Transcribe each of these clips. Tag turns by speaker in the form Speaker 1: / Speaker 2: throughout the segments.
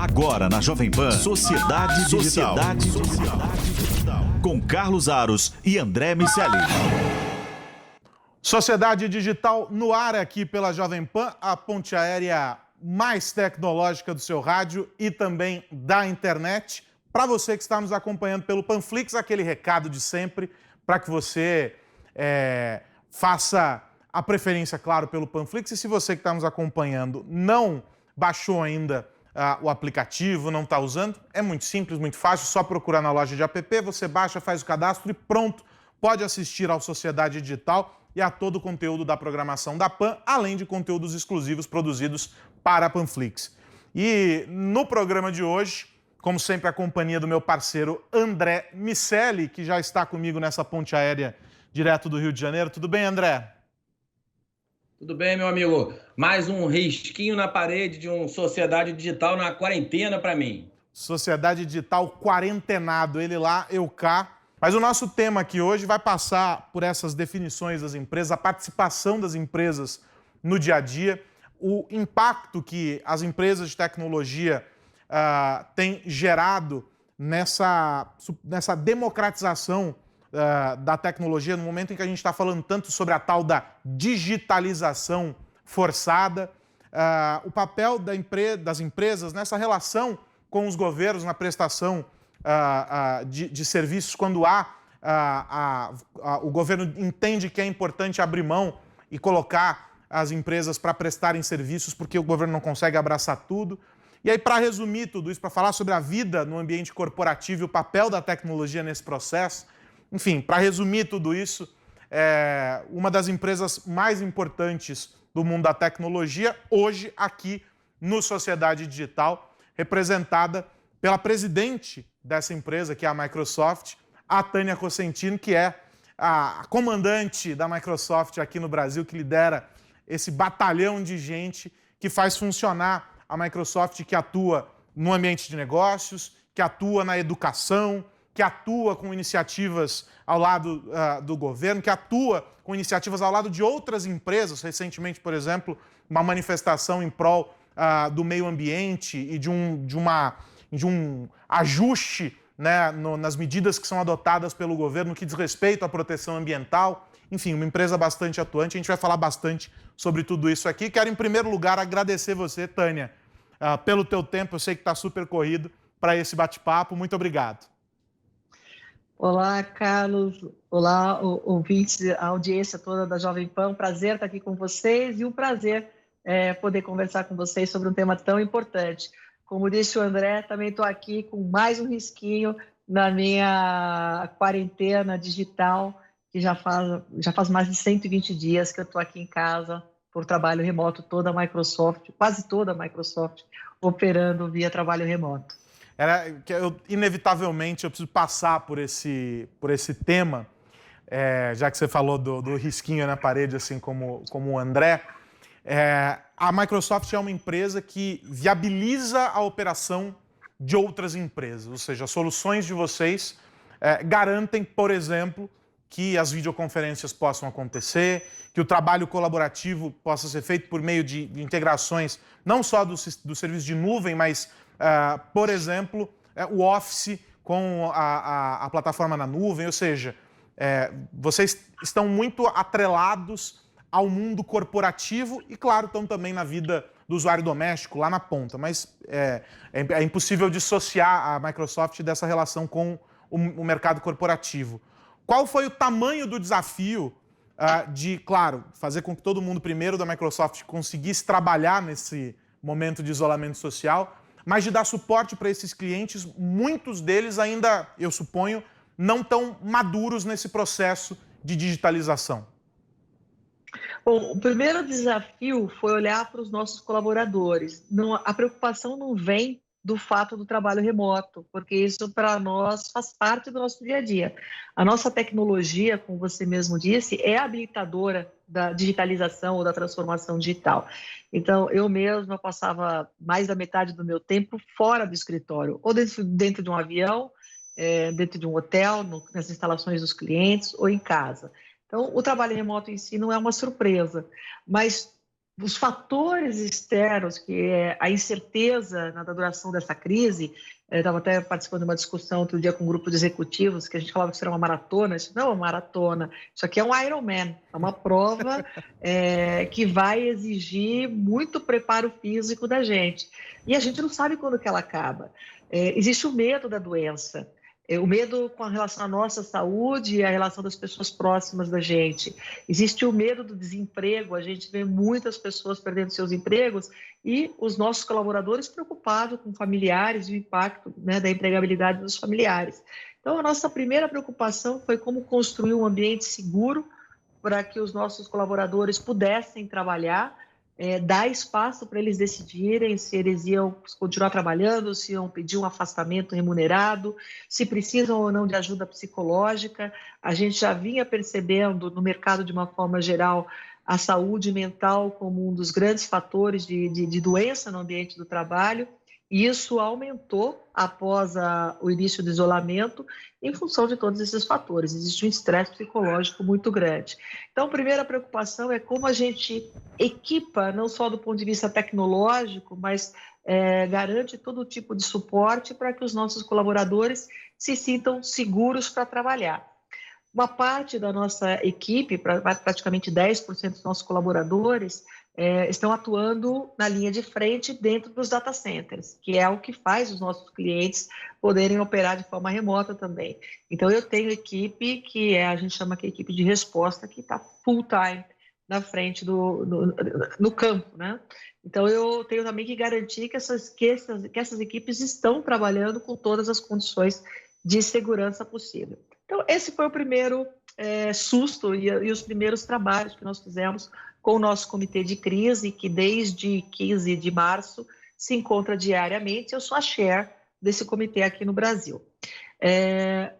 Speaker 1: Agora na Jovem Pan, Sociedade Digital. Com Carlos Aros e André Miceli.
Speaker 2: Sociedade Digital no ar aqui pela Jovem Pan, a ponte aérea mais tecnológica do seu rádio e também da internet. Para você que está nos acompanhando pelo Panflix, aquele recado de sempre, para que você faça a preferência, claro, pelo Panflix. E se você que está nos acompanhando não baixou ainda o aplicativo, não está usando, é muito simples, muito fácil, só procurar na loja de app, você baixa, faz o cadastro e pronto, pode assistir ao Sociedade Digital e a todo o conteúdo da programação da Pan, além de conteúdos exclusivos produzidos para a Panflix. E no programa de hoje, como sempre, a companhia do meu parceiro André Miceli, que já está comigo nessa ponte aérea direto do Rio de Janeiro. Tudo bem, André?
Speaker 3: Tudo bem, meu amigo? Mais um risquinho na parede de um Sociedade Digital na quarentena para mim.
Speaker 2: Sociedade Digital quarentenado, ele lá, eu cá. Mas o nosso tema aqui hoje vai passar por essas definições das empresas, a participação das empresas no dia a dia, o impacto que as empresas de tecnologia têm gerado nessa democratização da tecnologia, no momento em que a gente está falando tanto sobre a tal da digitalização forçada, o papel das empresas nessa relação com os governos, na prestação de serviços, quando o governo entende que é importante abrir mão e colocar as empresas para prestarem serviços, porque o governo não consegue abraçar tudo. E aí, para resumir tudo isso, para falar sobre a vida no ambiente corporativo e o papel da tecnologia nesse processo, enfim, para resumir tudo isso, uma das empresas mais importantes do mundo da tecnologia, hoje aqui no Sociedade Digital, representada pela presidente dessa empresa, que é a Microsoft, a Tânia Cosentino, que é a comandante da Microsoft aqui no Brasil, que lidera esse batalhão de gente que faz funcionar a Microsoft, que atua no ambiente de negócios, que atua na educação, que atua com iniciativas ao lado do governo, que atua com iniciativas ao lado de outras empresas. Recentemente, por exemplo, uma manifestação em prol do meio ambiente e de um ajuste, né, nas medidas que são adotadas pelo governo que diz respeito à proteção ambiental. Enfim, uma empresa bastante atuante. A gente vai falar bastante sobre tudo isso aqui. Quero, em primeiro lugar, agradecer você, Tânia, pelo teu tempo. Eu sei que está super corrido para esse bate-papo. Muito obrigado.
Speaker 4: Olá, Carlos. Olá, ouvintes, a audiência toda da Jovem Pan. Um prazer estar aqui com vocês e um prazer poder conversar com vocês sobre um tema tão importante. Como disse o André, também estou aqui com mais um risquinho na minha quarentena digital, que já faz mais de 120 dias que eu estou aqui em casa por trabalho remoto, toda a Microsoft, quase toda a Microsoft, operando via trabalho remoto.
Speaker 2: Inevitavelmente, eu preciso passar por esse tema, já que você falou do risquinho na parede, assim como o André. A Microsoft é uma empresa que viabiliza a operação de outras empresas, ou seja, as soluções de vocês garantem, por exemplo, que as videoconferências possam acontecer, que o trabalho colaborativo possa ser feito por meio de integrações, não só do serviço de nuvem, mas, por exemplo, o Office com a plataforma na nuvem, ou seja, vocês estão muito atrelados ao mundo corporativo e, claro, estão também na vida do usuário doméstico, lá na ponta, mas é impossível dissociar a Microsoft dessa relação com o mercado corporativo. Qual foi o tamanho do desafio de, claro, fazer com que todo mundo primeiro da Microsoft conseguisse trabalhar nesse momento de isolamento social, mas de dar suporte para esses clientes, muitos deles ainda, eu suponho, não tão maduros nesse processo de digitalização?
Speaker 4: Bom, o primeiro desafio foi olhar para os nossos colaboradores. A preocupação não vem do fato do trabalho remoto, porque isso para nós faz parte do nosso dia a dia. A nossa tecnologia, como você mesmo disse, é habilitadora da digitalização ou da transformação digital. Então, eu mesma passava mais da metade do meu tempo fora do escritório, ou dentro de um avião, dentro de um hotel, nas instalações dos clientes ou em casa. Então, o trabalho remoto em si não é uma surpresa, mas os fatores externos, que é a incerteza na duração dessa crise. Eu estava até participando de uma discussão outro dia com um grupo de executivos, que a gente falava que isso era uma maratona. Isso não é uma maratona, isso aqui é um Ironman, é uma prova que vai exigir muito preparo físico da gente. E a gente não sabe quando que ela acaba. Existe o medo da doença, o medo com relação à nossa saúde e a relação das pessoas próximas da gente. Existe o medo do desemprego, a gente vê muitas pessoas perdendo seus empregos e os nossos colaboradores preocupados com familiares e o impacto, né, da empregabilidade dos familiares. Então, a nossa primeira preocupação foi como construir um ambiente seguro para que os nossos colaboradores pudessem trabalhar, dar espaço para eles decidirem se eles iam continuar trabalhando, se iam pedir um afastamento remunerado, se precisam ou não de ajuda psicológica. A gente já vinha percebendo no mercado, de uma forma geral, a saúde mental como um dos grandes fatores de doença no ambiente do trabalho, e isso aumentou após o início do isolamento em função de todos esses fatores. Existe um estresse psicológico muito grande. Então, a primeira preocupação é como a gente equipa, não só do ponto de vista tecnológico, mas garante todo tipo de suporte para que os nossos colaboradores se sintam seguros para trabalhar. Uma parte da nossa equipe, praticamente 10% dos nossos colaboradores, estão atuando na linha de frente dentro dos data centers, que é o que faz os nossos clientes poderem operar de forma remota também. Então, eu tenho equipe que a gente chama que é a equipe de resposta, que está full time na frente no campo, né? Então, eu tenho também que garantir que essas equipes estão trabalhando com todas as condições de segurança possível. Então, esse foi o primeiro susto e os primeiros trabalhos que nós fizemos com o nosso comitê de crise, que desde 15 de março se encontra diariamente. Eu sou a chair desse comitê aqui no Brasil.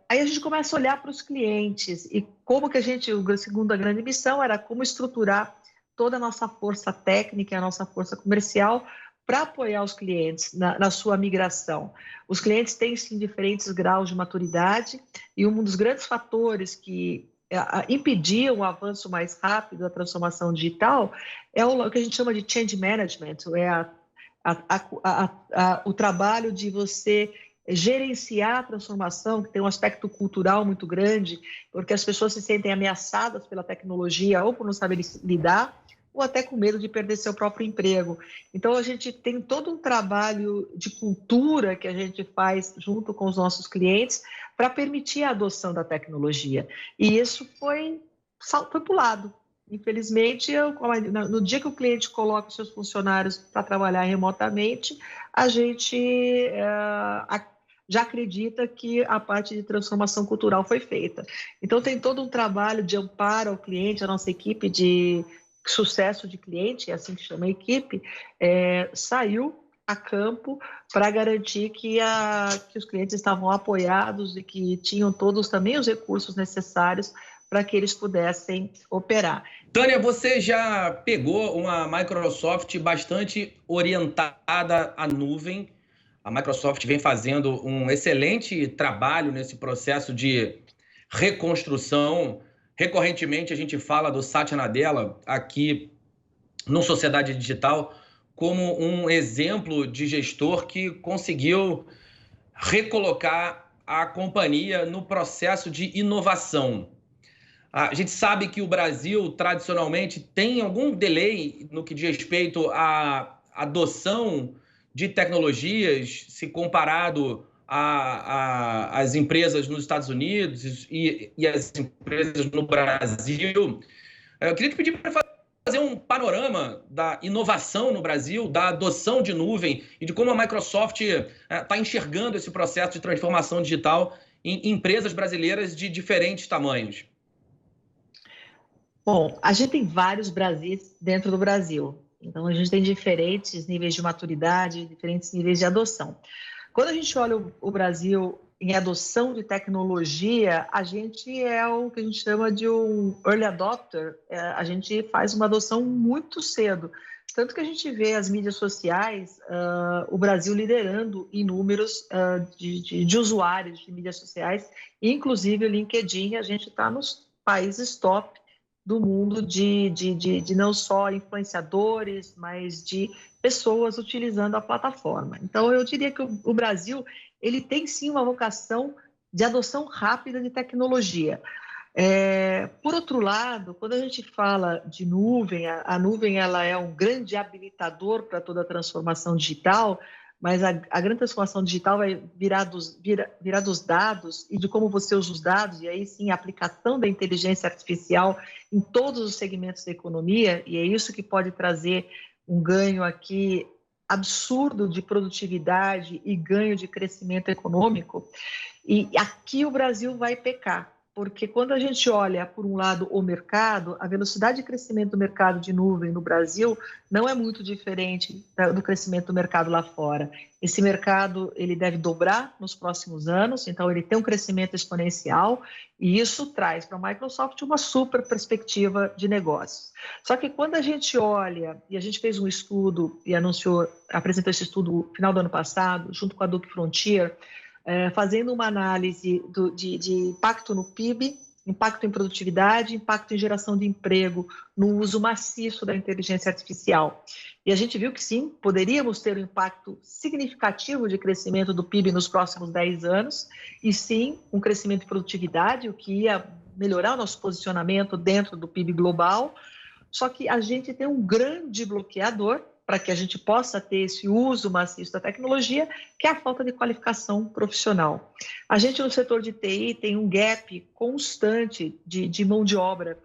Speaker 4: Aí a gente começa a olhar para os clientes e como que a segunda grande missão era como estruturar toda a nossa força técnica, a nossa força comercial para apoiar os clientes na sua migração. Os clientes têm, sim, diferentes graus de maturidade e um dos grandes fatores que impediam o avanço mais rápido da transformação digital é o que a gente chama de change management, o trabalho de você gerenciar a transformação, que tem um aspecto cultural muito grande, porque as pessoas se sentem ameaçadas pela tecnologia ou por não saber lidar, ou até com medo de perder seu próprio emprego. Então, a gente tem todo um trabalho de cultura que a gente faz junto com os nossos clientes para permitir a adoção da tecnologia. E isso foi pulado. Infelizmente, no dia que o cliente coloca os seus funcionários para trabalhar remotamente, a gente já acredita que a parte de transformação cultural foi feita. Então, tem todo um trabalho de amparo ao cliente, a nossa equipe de sucesso de cliente, é assim que chama a equipe, saiu a campo para garantir que os clientes estavam apoiados e que tinham todos também os recursos necessários para que eles pudessem operar.
Speaker 3: Tânia, você já pegou uma Microsoft bastante orientada à nuvem. A Microsoft vem fazendo um excelente trabalho nesse processo de reconstrução. Recorrentemente, a gente fala do Satya Nadella aqui no Sociedade Digital como um exemplo de gestor que conseguiu recolocar a companhia no processo de inovação. A gente sabe que o Brasil, tradicionalmente, tem algum delay no que diz respeito à adoção de tecnologias, se comparado as empresas nos Estados Unidos e as empresas no Brasil. Eu queria te pedir para fazer um panorama da inovação no Brasil, da adoção de nuvem e de como a Microsoft está enxergando esse processo de transformação digital em empresas brasileiras de diferentes tamanhos.
Speaker 4: Bom, a gente tem vários Brasis dentro do Brasil. Então, a gente tem diferentes níveis de maturidade, diferentes níveis de adoção. Quando a gente olha o Brasil em adoção de tecnologia, a gente é o que a gente chama de um early adopter. A gente faz uma adoção muito cedo. Tanto que a gente vê as mídias sociais, o Brasil liderando em números de usuários de mídias sociais, inclusive o LinkedIn, a gente está nos países top do mundo de não só influenciadores, mas de pessoas utilizando a plataforma. Então, eu diria que o Brasil ele tem sim uma vocação de adoção rápida de tecnologia. Por outro lado, quando a gente fala de nuvem, a nuvem ela é um grande habilitador para toda a transformação digital, mas a grande transformação digital vai virar dos dados e de como você usa os dados, e aí sim a aplicação da inteligência artificial em todos os segmentos da economia, e é isso que pode trazer um ganho aqui absurdo de produtividade e ganho de crescimento econômico. E aqui o Brasil vai pecar, porque quando a gente olha, por um lado, o mercado, a velocidade de crescimento do mercado de nuvem no Brasil não é muito diferente do crescimento do mercado lá fora. Esse mercado ele deve dobrar nos próximos anos, então ele tem um crescimento exponencial e isso traz para a Microsoft uma super perspectiva de negócios. Só que quando a gente olha, e a gente fez um estudo e apresentou esse estudo no final do ano passado, junto com a Duke Frontier, fazendo uma análise de impacto no PIB, impacto em produtividade, impacto em geração de emprego, no uso maciço da inteligência artificial. E a gente viu que sim, poderíamos ter um impacto significativo de crescimento do PIB nos próximos 10 anos, e sim, um crescimento de produtividade, o que ia melhorar o nosso posicionamento dentro do PIB global. Só que a gente tem um grande bloqueador para que a gente possa ter esse uso maciço da tecnologia, que é a falta de qualificação profissional. A gente, no setor de TI, tem um gap constante de mão de obra.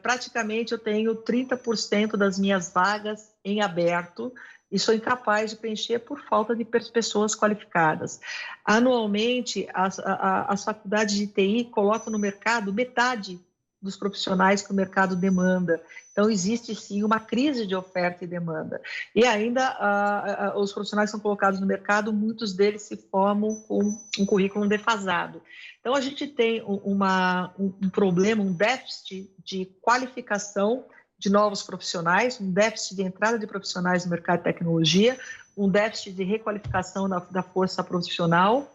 Speaker 4: Praticamente, eu tenho 30% das minhas vagas em aberto e sou incapaz de preencher por falta de pessoas qualificadas. Anualmente, as faculdades de TI colocam no mercado metade dos profissionais que o mercado demanda. Então, existe sim uma crise de oferta e demanda. E ainda, os profissionais que são colocados no mercado, muitos deles se formam com um currículo defasado. Então, a gente tem um problema, um déficit de qualificação de novos profissionais, um déficit de entrada de profissionais no mercado de tecnologia, um déficit de requalificação da força profissional,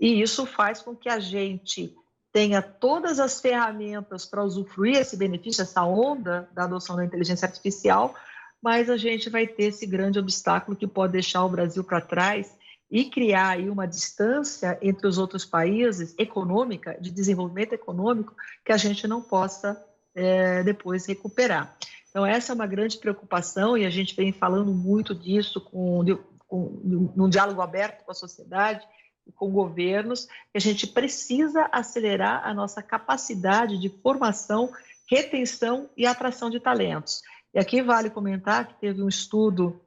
Speaker 4: e isso faz com que a gente tenha todas as ferramentas para usufruir esse benefício, essa onda da adoção da inteligência artificial, mas a gente vai ter esse grande obstáculo que pode deixar o Brasil para trás e criar aí uma distância entre os outros países econômica, de desenvolvimento econômico, que a gente não possa depois recuperar. Então, essa é uma grande preocupação e a gente vem falando muito disso num diálogo aberto com a sociedade, com governos, que a gente precisa acelerar a nossa capacidade de formação, retenção e atração de talentos. E aqui vale comentar que teve um estudo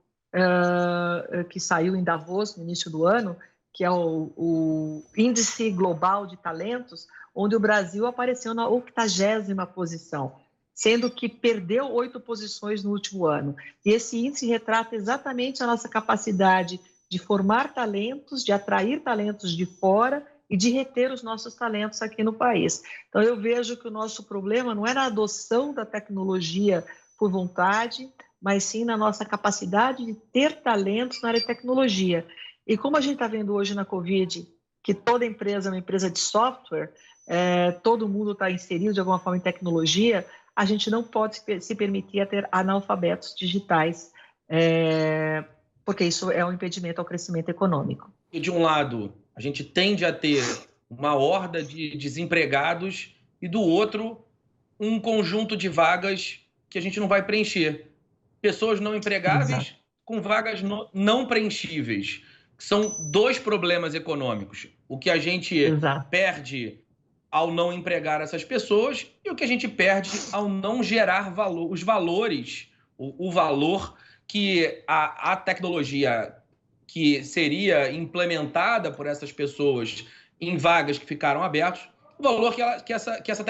Speaker 4: que saiu em Davos no início do ano, que é o Índice Global de Talentos, onde o Brasil apareceu na 80ª posição, sendo que perdeu 8 posições no último ano. E esse índice retrata exatamente a nossa capacidade de formar talentos, de atrair talentos de fora e de reter os nossos talentos aqui no país. Então, eu vejo que o nosso problema não é na adoção da tecnologia por vontade, mas sim na nossa capacidade de ter talentos na área de tecnologia. E como a gente está vendo hoje na Covid, que toda empresa é uma empresa de software, todo mundo está inserido de alguma forma em tecnologia, a gente não pode se permitir a ter analfabetos digitais, porque isso é um impedimento ao crescimento econômico.
Speaker 3: E de um lado, a gente tende a ter uma horda de desempregados e do outro, um conjunto de vagas que a gente não vai preencher. Pessoas não empregáveis Exato. Com vagas não preenchíveis. São 2 problemas econômicos. O que a gente Exato. Perde ao não empregar essas pessoas e o que a gente perde ao não gerar valor, os valores, o valor que a tecnologia que seria implementada por essas pessoas em vagas que ficaram abertas, o valor que essa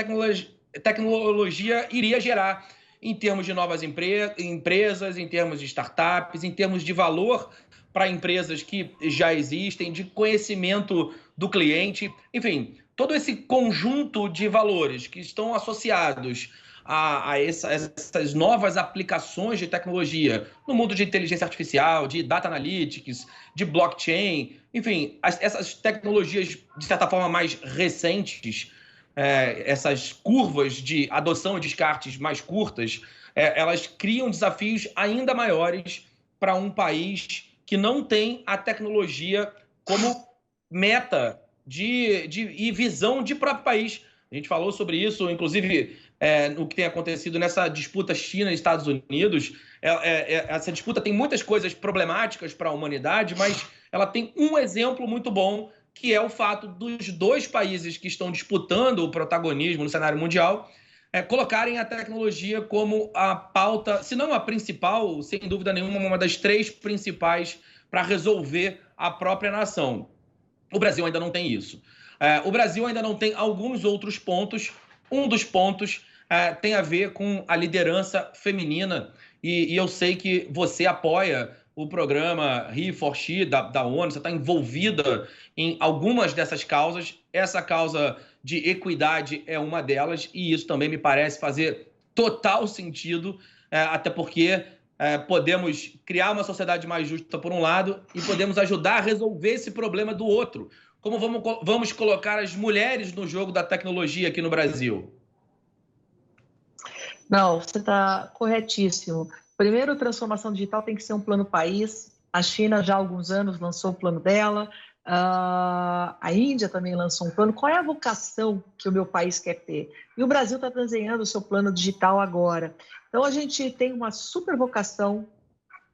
Speaker 3: tecnologia iria gerar em termos de novas empresas, em termos de startups, em termos de valor para empresas que já existem, de conhecimento do cliente, enfim, todo esse conjunto de valores que estão associados a essas novas aplicações de tecnologia no mundo de inteligência artificial, de data analytics, de blockchain, enfim, essas tecnologias, de certa forma, mais recentes, essas curvas de adoção e descartes mais curtas, elas criam desafios ainda maiores para um país que não tem a tecnologia como meta e visão de próprio país. A gente falou sobre isso, inclusive, no que tem acontecido nessa disputa China e Estados Unidos. Essa disputa tem muitas coisas problemáticas para a humanidade, mas ela tem um exemplo muito bom, que é o fato dos dois países que estão disputando o protagonismo no cenário mundial colocarem a tecnologia como a pauta, se não a principal, sem dúvida nenhuma, uma das 3 principais para resolver a própria nação. O Brasil ainda não tem isso. O Brasil ainda não tem alguns outros pontos. Um dos pontos tem a ver com a liderança feminina. E eu sei que você apoia o programa He4She da ONU, você está envolvida em algumas dessas causas. Essa causa de equidade é uma delas, e isso também me parece fazer total sentido, até porque podemos criar uma sociedade mais justa por um lado e podemos ajudar a resolver esse problema do outro. Como vamos colocar as mulheres no jogo da tecnologia aqui no Brasil?
Speaker 4: Não, você está corretíssimo. Primeiro, a transformação digital tem que ser um plano país. A China já há alguns anos lançou o plano dela. A Índia também lançou um plano. Qual é a vocação que o meu país quer ter? E o Brasil está desenhando o seu plano digital agora. Então, a gente tem uma super vocação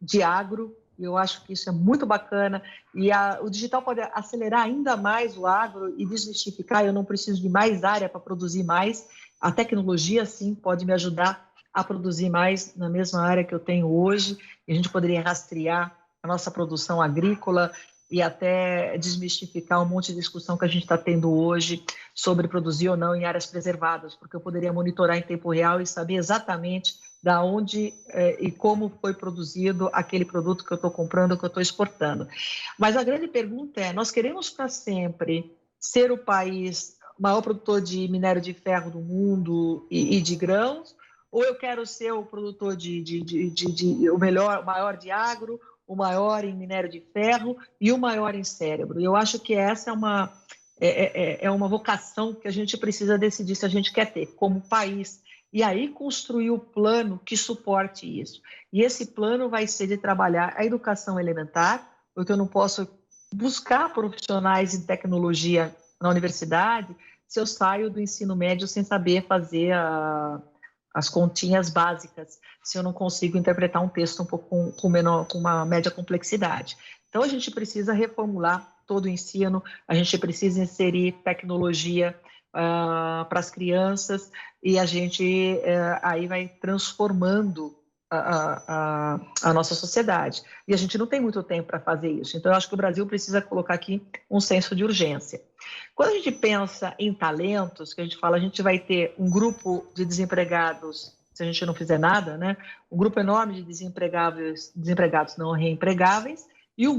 Speaker 4: de agro, e eu acho que isso é muito bacana. E o digital pode acelerar ainda mais o agro e desmistificar. Eu não preciso de mais área para produzir mais. A tecnologia, sim, pode me ajudar a produzir mais na mesma área que eu tenho hoje. E a gente poderia rastrear a nossa produção agrícola e até desmistificar um monte de discussão que a gente está tendo hoje sobre produzir ou não em áreas preservadas, porque eu poderia monitorar em tempo real e saber exatamente da onde e como foi produzido aquele produto que eu estou comprando, que eu estou exportando. Mas a grande pergunta é, nós queremos para sempre ser o país maior produtor de minério de ferro do mundo e de grãos, ou eu quero ser o produtor o maior de agro, o maior em minério de ferro e o maior em cérebro? E eu acho que essa é uma vocação que a gente precisa decidir se a gente quer ter como país. E aí construir o plano que suporte isso. E esse plano vai ser de trabalhar a educação elementar, porque eu não posso buscar profissionais em tecnologia na universidade se eu saio do ensino médio sem saber fazer as continhas básicas, se eu não consigo interpretar um texto um pouco com uma média complexidade. Então, a gente precisa reformular todo o ensino, a gente precisa inserir tecnologia para as crianças e a gente aí vai transformando a nossa sociedade. E a gente não tem muito tempo para fazer isso. Então, eu acho que o Brasil precisa colocar aqui um senso de urgência. Quando a gente pensa em talentos, que a gente fala, a gente vai ter um grupo de desempregados, se a gente não fizer nada, né? Um grupo enorme de desempregados não reempregáveis e um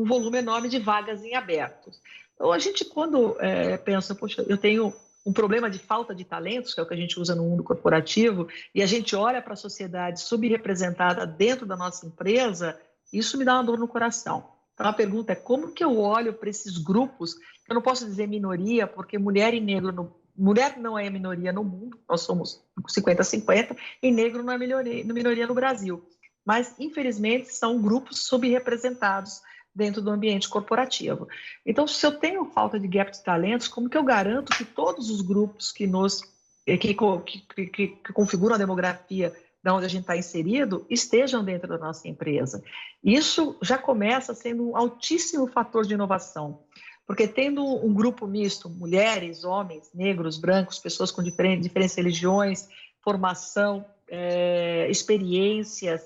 Speaker 4: volume enorme de vagas em abertos. Então, a gente, quando pensa, poxa, eu tenho um problema de falta de talentos, que é o que a gente usa no mundo corporativo, e a gente olha para a sociedade subrepresentada dentro da nossa empresa, isso me dá uma dor no coração. Então, a pergunta é como que eu olho para esses grupos, eu não posso dizer minoria, porque mulher e negro, mulher não é minoria no mundo, nós somos 50-50, e negro não é minoria no Brasil. Mas, infelizmente, são grupos subrepresentados dentro do ambiente corporativo. Então, se eu tenho falta de gap de talentos, como que eu garanto que todos os grupos que configuram a demografia de onde a gente está inserido estejam dentro da nossa empresa? Isso já começa sendo um altíssimo fator de inovação, porque tendo um grupo misto, mulheres, homens, negros, brancos, pessoas com diferentes religiões, formação, experiências,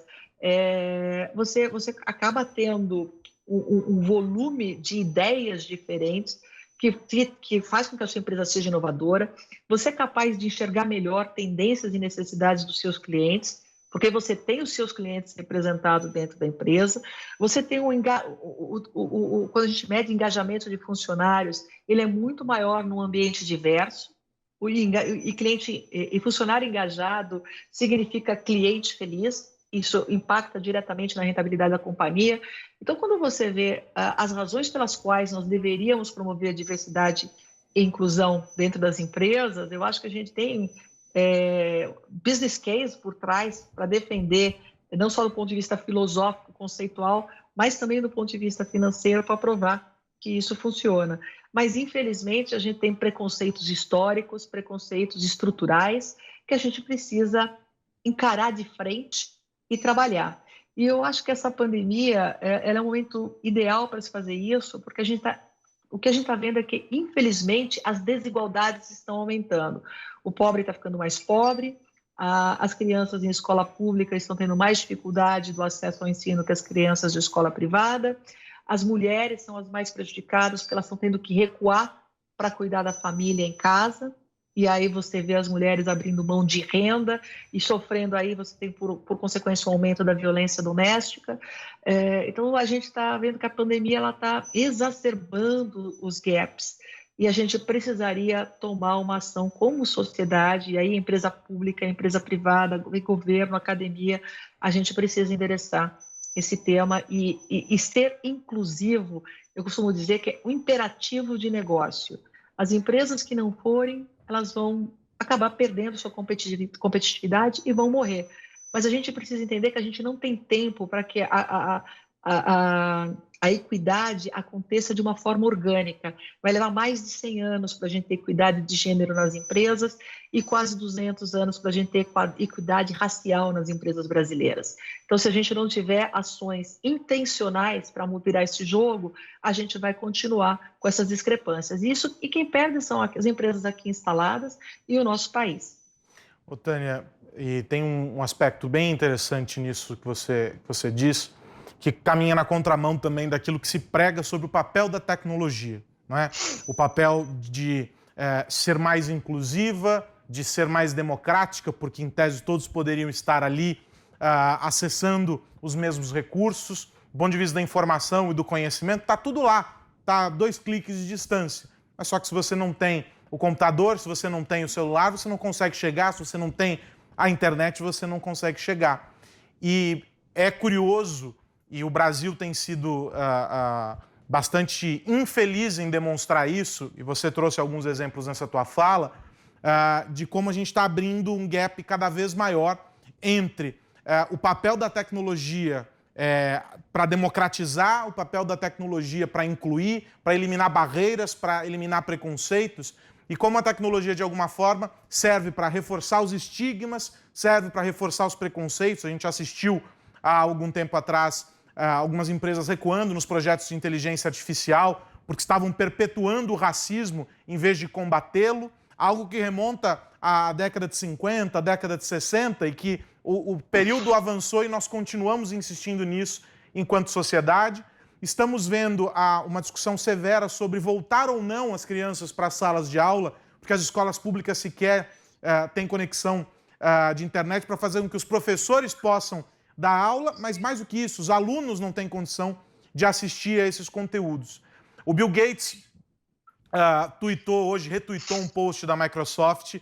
Speaker 4: você acaba tendo um volume de ideias diferentes que faz com que a sua empresa seja inovadora. Você é capaz de enxergar melhor tendências e necessidades dos seus clientes, porque você tem os seus clientes representados dentro da empresa. Você tem quando a gente mede engajamento de funcionários, ele é muito maior num ambiente diverso. E funcionário engajado significa cliente feliz. Isso impacta diretamente na rentabilidade da companhia. Então, quando você vê as razões pelas quais nós deveríamos promover a diversidade inclusão dentro das empresas, eu acho que a gente tem business case por trás para defender, não só do ponto de vista filosófico, conceitual, mas também do ponto de vista financeiro para provar que isso funciona. Mas, infelizmente, a gente tem preconceitos históricos, preconceitos estruturais, que a gente precisa encarar de frente e trabalhar. E eu acho que essa pandemia ela é um momento ideal para se fazer isso, porque o que a gente está vendo é que, infelizmente, as desigualdades estão aumentando. O pobre está ficando mais pobre, as crianças em escola pública estão tendo mais dificuldade do acesso ao ensino que as crianças de escola privada, as mulheres são as mais prejudicadas porque elas estão tendo que recuar para cuidar da família em casa, e aí você vê as mulheres abrindo mão de renda e sofrendo aí, você tem por consequência um aumento da violência doméstica. Então a gente está vendo que a pandemia está exacerbando os gaps e a gente precisaria tomar uma ação como sociedade, e aí empresa pública, empresa privada, governo, academia, a gente precisa endereçar esse tema e ser inclusivo. Eu costumo dizer que é um imperativo de negócio. As empresas que não forem, elas vão acabar perdendo sua competitividade e vão morrer. Mas a gente precisa entender que a gente não tem tempo para que a equidade aconteça de uma forma orgânica. Vai levar mais de 100 anos para a gente ter equidade de gênero nas empresas e quase 200 anos para a gente ter equidade racial nas empresas brasileiras. Então, se a gente não tiver ações intencionais para mudar esse jogo, a gente vai continuar com essas discrepâncias. E quem perde são as empresas aqui instaladas e o nosso país.
Speaker 2: Ô, Tânia, e tem um aspecto bem interessante nisso que você diz, que caminha na contramão também daquilo que se prega sobre o papel da tecnologia, não é? O papel de ser mais inclusiva, de ser mais democrática, porque em tese todos poderiam estar ali acessando os mesmos recursos, do ponto de vista da informação e do conhecimento, está tudo lá, está a 2 cliques de distância. Mas só que se você não tem o computador, se você não tem o celular, você não consegue chegar, se você não tem a internet, você não consegue chegar. E é curioso, e o Brasil tem sido bastante infeliz em demonstrar isso, e você trouxe alguns exemplos nessa tua fala, de como a gente está abrindo um gap cada vez maior entre o papel da tecnologia para democratizar, o papel da tecnologia para incluir, para eliminar barreiras, para eliminar preconceitos, e como a tecnologia, de alguma forma, serve para reforçar os estigmas, serve para reforçar os preconceitos. A gente assistiu há algum tempo atrás algumas empresas recuando nos projetos de inteligência artificial porque estavam perpetuando o racismo em vez de combatê-lo, algo que remonta à década de 50, à década de 60, e que o período avançou e nós continuamos insistindo nisso enquanto sociedade. Estamos vendo uma discussão severa sobre voltar ou não as crianças para as salas de aula, porque as escolas públicas sequer têm conexão de internet para fazer com que os professores possam dar aula, mas mais do que isso, os alunos não têm condição de assistir a esses conteúdos. O Bill Gates retuitou um post da Microsoft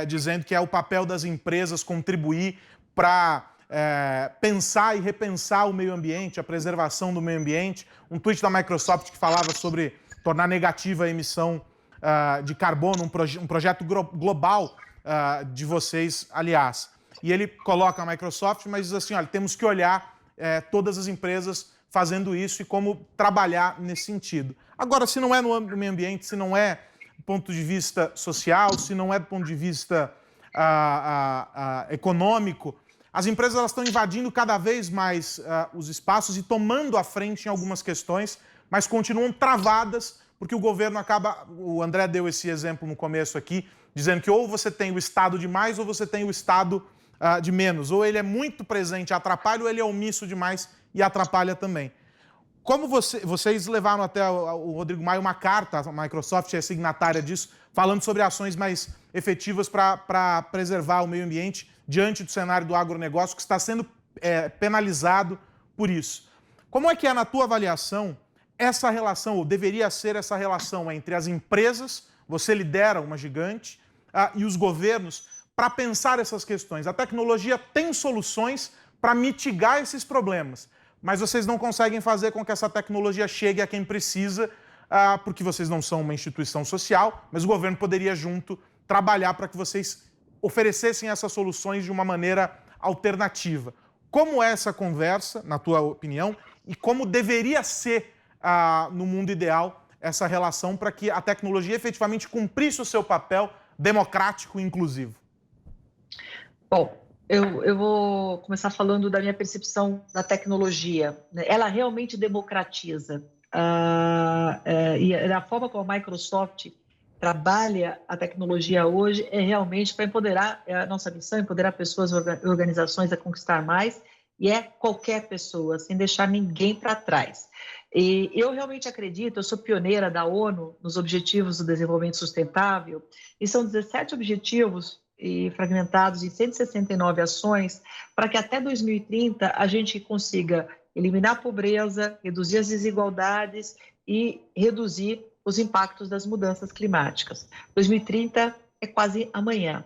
Speaker 2: dizendo que é o papel das empresas contribuir para pensar e repensar o meio ambiente, a preservação do meio ambiente. Um tweet da Microsoft que falava sobre tornar negativa a emissão de carbono, um projeto global de vocês, aliás. E ele coloca a Microsoft, mas diz assim, olha, temos que olhar todas as empresas fazendo isso e como trabalhar nesse sentido. Agora, se não é no âmbito do meio ambiente, se não é do ponto de vista social, se não é do ponto de vista econômico, as empresas elas estão invadindo cada vez mais os espaços e tomando a frente em algumas questões, mas continuam travadas, porque o governo acaba... O André deu esse exemplo no começo aqui, dizendo que ou você tem o Estado demais ou você tem o Estado de menos. Ou ele é muito presente e atrapalha, ou ele é omisso demais e atrapalha também. Como vocês levaram até o Rodrigo Maia uma carta, a Microsoft é signatária disso, falando sobre ações mais efetivas para preservar o meio ambiente diante do cenário do agronegócio, que está sendo penalizado por isso. Como é que é, na tua avaliação, essa relação, ou deveria ser essa relação entre as empresas, você lidera uma gigante, e os governos, para pensar essas questões? A tecnologia tem soluções para mitigar esses problemas, mas vocês não conseguem fazer com que essa tecnologia chegue a quem precisa, porque vocês não são uma instituição social, mas o governo poderia junto trabalhar para que vocês oferecessem essas soluções de uma maneira alternativa. Como é essa conversa, na tua opinião, e como deveria ser, no mundo ideal, essa relação para que a tecnologia efetivamente cumprisse o seu papel democrático e inclusivo?
Speaker 4: Bom, eu vou começar falando da minha percepção da tecnologia. Ela realmente democratiza. E a forma como a Microsoft trabalha a tecnologia hoje é realmente para empoderar, a nossa missão é empoderar pessoas e organizações a conquistar mais, e é qualquer pessoa, sem deixar ninguém para trás. E eu realmente acredito, eu sou pioneira da ONU nos Objetivos do Desenvolvimento Sustentável, e são 17 objetivos e fragmentados em 169 ações, para que até 2030 a gente consiga eliminar a pobreza, reduzir as desigualdades e reduzir os impactos das mudanças climáticas. 2030 é quase amanhã.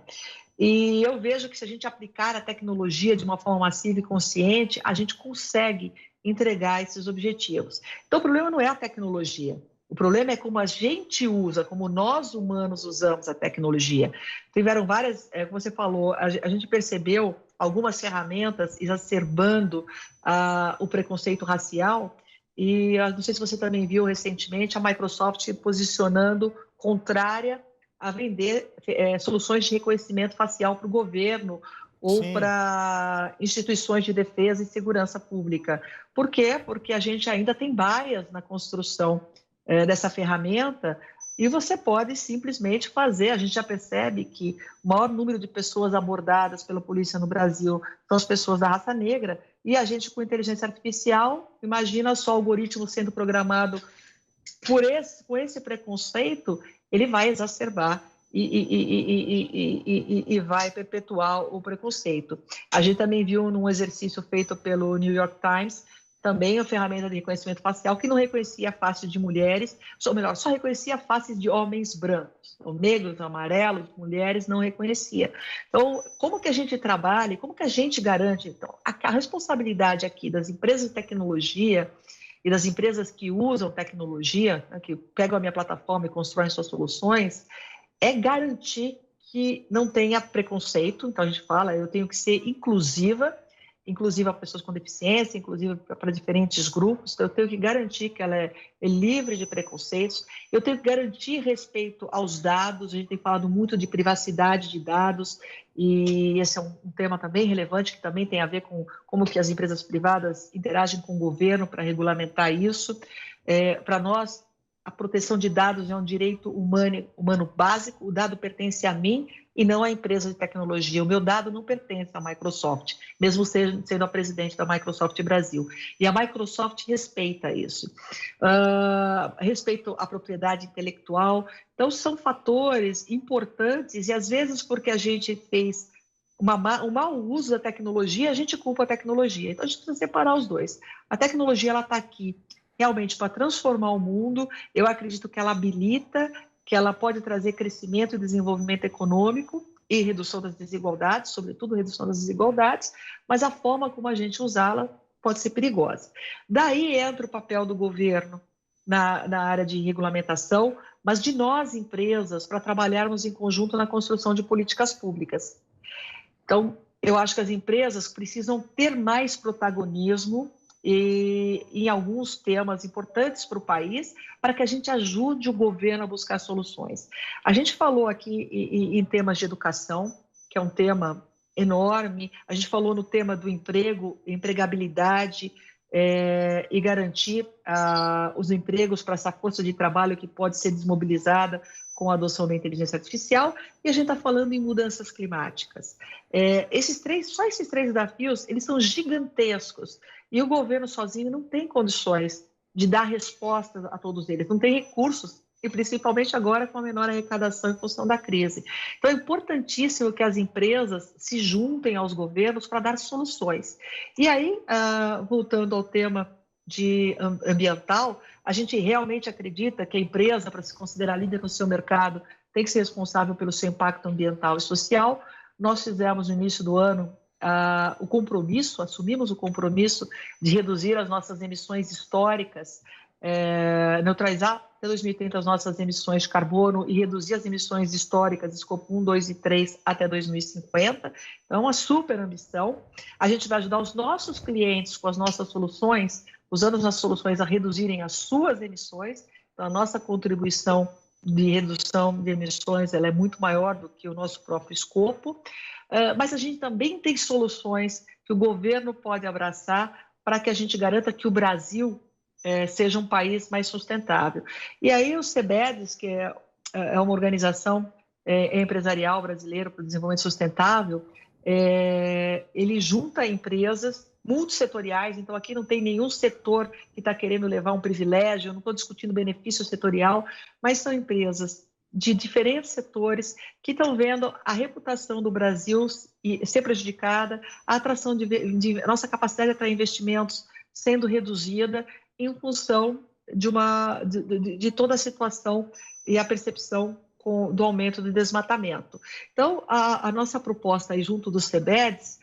Speaker 4: E eu vejo que se a gente aplicar a tecnologia de uma forma massiva e consciente, a gente consegue entregar esses objetivos. Então, o problema não é a tecnologia. O problema é como a gente usa, como nós humanos usamos a tecnologia. Tiveram várias, como você falou, a gente percebeu algumas ferramentas exacerbando o preconceito racial, e não sei se você também viu recentemente a Microsoft posicionando contrária a vender soluções de reconhecimento facial para o governo ou para instituições de defesa e segurança pública. Por quê? Porque a gente ainda tem bias na construção dessa ferramenta, e você pode simplesmente fazer. A gente já percebe que o maior número de pessoas abordadas pela polícia no Brasil são as pessoas da raça negra, e a gente, com inteligência artificial, imagina só o algoritmo sendo programado com esse preconceito, ele vai exacerbar e vai perpetuar o preconceito. A gente também viu num exercício feito pelo New York Times, também a ferramenta de reconhecimento facial, que não reconhecia a face de mulheres, ou melhor, só reconhecia a face de homens brancos, ou negros, amarelos, mulheres, não reconhecia. Então, como que a gente trabalha, como que a gente garante? Então, a responsabilidade aqui das empresas de tecnologia e das empresas que usam tecnologia, né, que pegam a minha plataforma e constroem suas soluções, é garantir que não tenha preconceito. Então, a gente fala, eu tenho que ser inclusiva a pessoas com deficiência, inclusive para diferentes grupos. Então, eu tenho que garantir que ela é livre de preconceitos. Eu tenho que garantir respeito aos dados. A gente tem falado muito de privacidade de dados, e esse é um tema também relevante, que também tem a ver com como que as empresas privadas interagem com o governo para regulamentar isso. Para nós, a proteção de dados é um direito humano básico. O dado pertence a mim e não à empresa de tecnologia. O meu dado não pertence à Microsoft, mesmo sendo a presidente da Microsoft Brasil. E a Microsoft respeita isso. Respeito à propriedade intelectual. Então, são fatores importantes, e às vezes porque a gente fez um mau uso da tecnologia, a gente culpa a tecnologia. Então, a gente precisa separar os dois. A tecnologia está aqui realmente para transformar o mundo. Eu acredito que ela habilita, que ela pode trazer crescimento e desenvolvimento econômico e redução das desigualdades, sobretudo redução das desigualdades, mas a forma como a gente usá-la pode ser perigosa. Daí entra o papel do governo na área de regulamentação, mas de nós, empresas, para trabalharmos em conjunto na construção de políticas públicas. Então, eu acho que as empresas precisam ter mais protagonismo em alguns temas importantes para o país, para que a gente ajude o governo a buscar soluções. A gente falou aqui em temas de educação, que é um tema enorme. A gente falou no tema do emprego, empregabilidade, e garantir os empregos para essa força de trabalho que pode ser desmobilizada com a adoção da inteligência artificial, e a gente está falando em mudanças climáticas. Só esses três desafios, eles são gigantescos, e o governo sozinho não tem condições de dar respostas a todos eles, não tem recursos, e principalmente agora com a menor arrecadação em função da crise. Então, é importantíssimo que as empresas se juntem aos governos para dar soluções. E aí, voltando ao tema ambiental, a gente realmente acredita que a empresa, para se considerar líder no seu mercado, tem que ser responsável pelo seu impacto ambiental e social. Nós fizemos no início do ano assumimos o compromisso de reduzir as nossas emissões históricas, neutralizar até 2030 as nossas emissões de carbono e reduzir as emissões históricas, escopo 1, 2 e 3 até 2050. Então, é uma super ambição. A gente vai ajudar os nossos clientes com as nossas soluções, usando as nossas soluções a reduzirem as suas emissões. Então, a nossa contribuição de redução de emissões ela é muito maior do que o nosso próprio escopo. Mas a gente também tem soluções que o governo pode abraçar para que a gente garanta que o Brasil seja um país mais sustentável. E aí o CBEDS, que é uma organização empresarial brasileira para o desenvolvimento sustentável, ele junta empresas multissetoriais, então aqui não tem nenhum setor que está querendo levar um privilégio, eu não estou discutindo benefício setorial, mas são empresas de diferentes setores que estão vendo a reputação do Brasil ser prejudicada, a atração de nossa capacidade de atrair investimentos sendo reduzida em função de toda a situação e a percepção do aumento do desmatamento. Então, a nossa proposta aí junto dos CBEDS,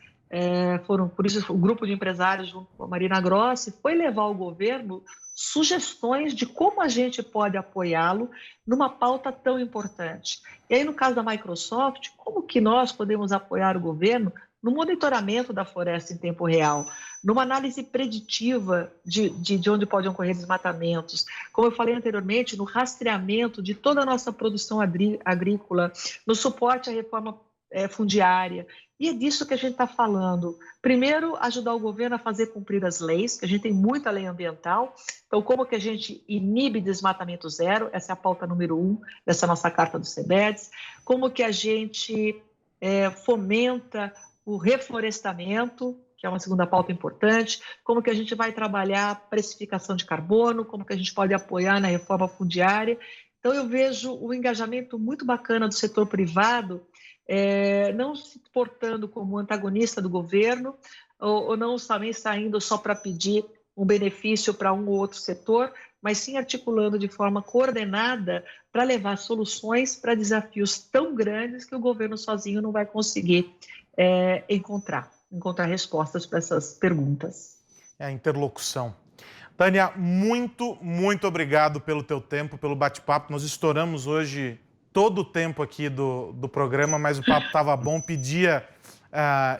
Speaker 4: por isso o grupo de empresários junto com a Marina Grossi, foi levar ao governo sugestões de como a gente pode apoiá-lo numa pauta tão importante. E aí, no caso da Microsoft, como que nós podemos apoiar o governo no monitoramento da floresta em tempo real, numa análise preditiva de onde podem ocorrer desmatamentos, como eu falei anteriormente, no rastreamento de toda a nossa produção agrícola, no suporte à reforma fundiária. E é disso que a gente está falando. Primeiro, ajudar o governo a fazer cumprir as leis, que a gente tem muita lei ambiental. Então, como que a gente inibe desmatamento zero? Essa é a pauta número 1 dessa nossa carta do CBEDS. Como que a gente fomenta o reflorestamento, que é uma segunda pauta importante. Como que a gente vai trabalhar a precificação de carbono, como que a gente pode apoiar na reforma fundiária. Então, eu vejo o engajamento muito bacana do setor privado, não se portando como antagonista do governo, ou não também saindo só para pedir um benefício para um ou outro setor, mas sim articulando de forma coordenada para levar soluções para desafios tão grandes que o governo sozinho não vai conseguir encontrar respostas para essas perguntas.
Speaker 2: É a interlocução. Tânia, muito, muito obrigado pelo teu tempo, pelo bate-papo. Nós estouramos hoje todo o tempo aqui do programa, mas o papo estava bom, pedia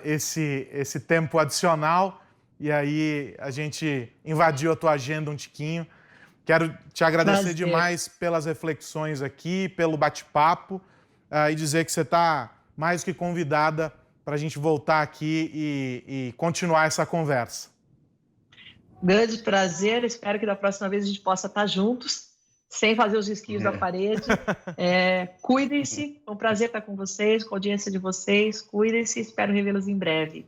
Speaker 2: esse tempo adicional e aí a gente invadiu a tua agenda um tiquinho. Quero te agradecer demais pelas reflexões aqui, pelo bate-papo e dizer que você está mais que convidada para a gente voltar aqui e continuar essa conversa.
Speaker 4: Grande prazer, espero que da próxima vez a gente possa estar juntos, sem fazer os risquinhos da parede. Cuidem-se, é um prazer estar com vocês, com a audiência de vocês. Cuidem-se, espero revê-los em breve.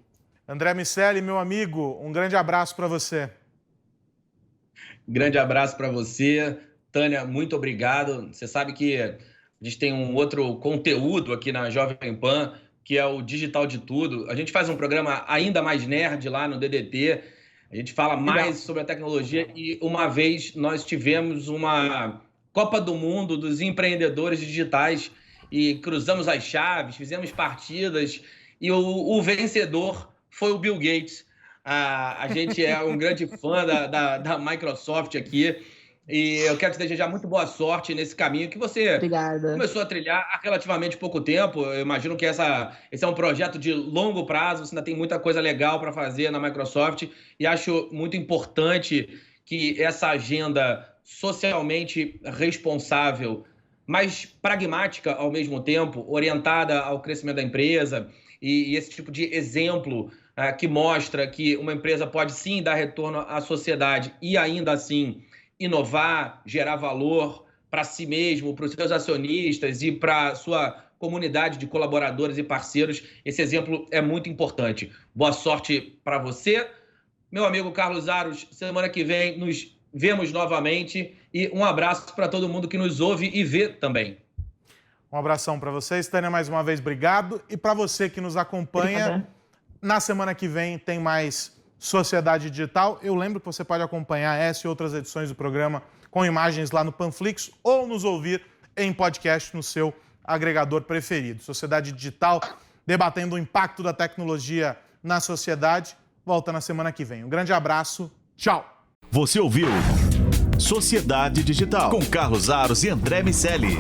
Speaker 2: André Miceli, meu amigo, um grande abraço para você.
Speaker 3: Grande abraço para você. Tânia, muito obrigado. Você sabe que a gente tem um outro conteúdo aqui na Jovem Pan, que é o Digital de Tudo. A gente faz um programa ainda mais nerd lá no DDT. A gente fala mais sobre a tecnologia e uma vez nós tivemos uma Copa do Mundo dos empreendedores digitais e cruzamos as chaves, fizemos partidas e o vencedor foi o Bill Gates. A gente é um grande fã da Microsoft aqui e eu quero te desejar muito boa sorte nesse caminho que você começou a trilhar há relativamente pouco tempo. Eu imagino que esse é um projeto de longo prazo, você ainda tem muita coisa legal para fazer na Microsoft e acho muito importante que essa agenda socialmente responsável, mas pragmática ao mesmo tempo, orientada ao crescimento da empresa e esse tipo de exemplo que mostra que uma empresa pode sim dar retorno à sociedade e ainda assim inovar, gerar valor para si mesmo, para os seus acionistas e para a sua comunidade de colaboradores e parceiros. Esse exemplo é muito importante. Boa sorte para você. Meu amigo Carlos Aros, semana que vem nos vemos novamente e um abraço para todo mundo que nos ouve e vê também.
Speaker 2: Um abração para vocês. Tânia, mais uma vez, obrigado. E para você que nos acompanha, na semana que vem tem mais Sociedade Digital. Eu lembro que você pode acompanhar essa e outras edições do programa com imagens lá no Panflix ou nos ouvir em podcast no seu agregador preferido. Sociedade Digital, debatendo o impacto da tecnologia na sociedade. Volta na semana que vem. Um grande abraço. Tchau.
Speaker 1: Você ouviu Sociedade Digital, com Carlos Aros e André Miceli.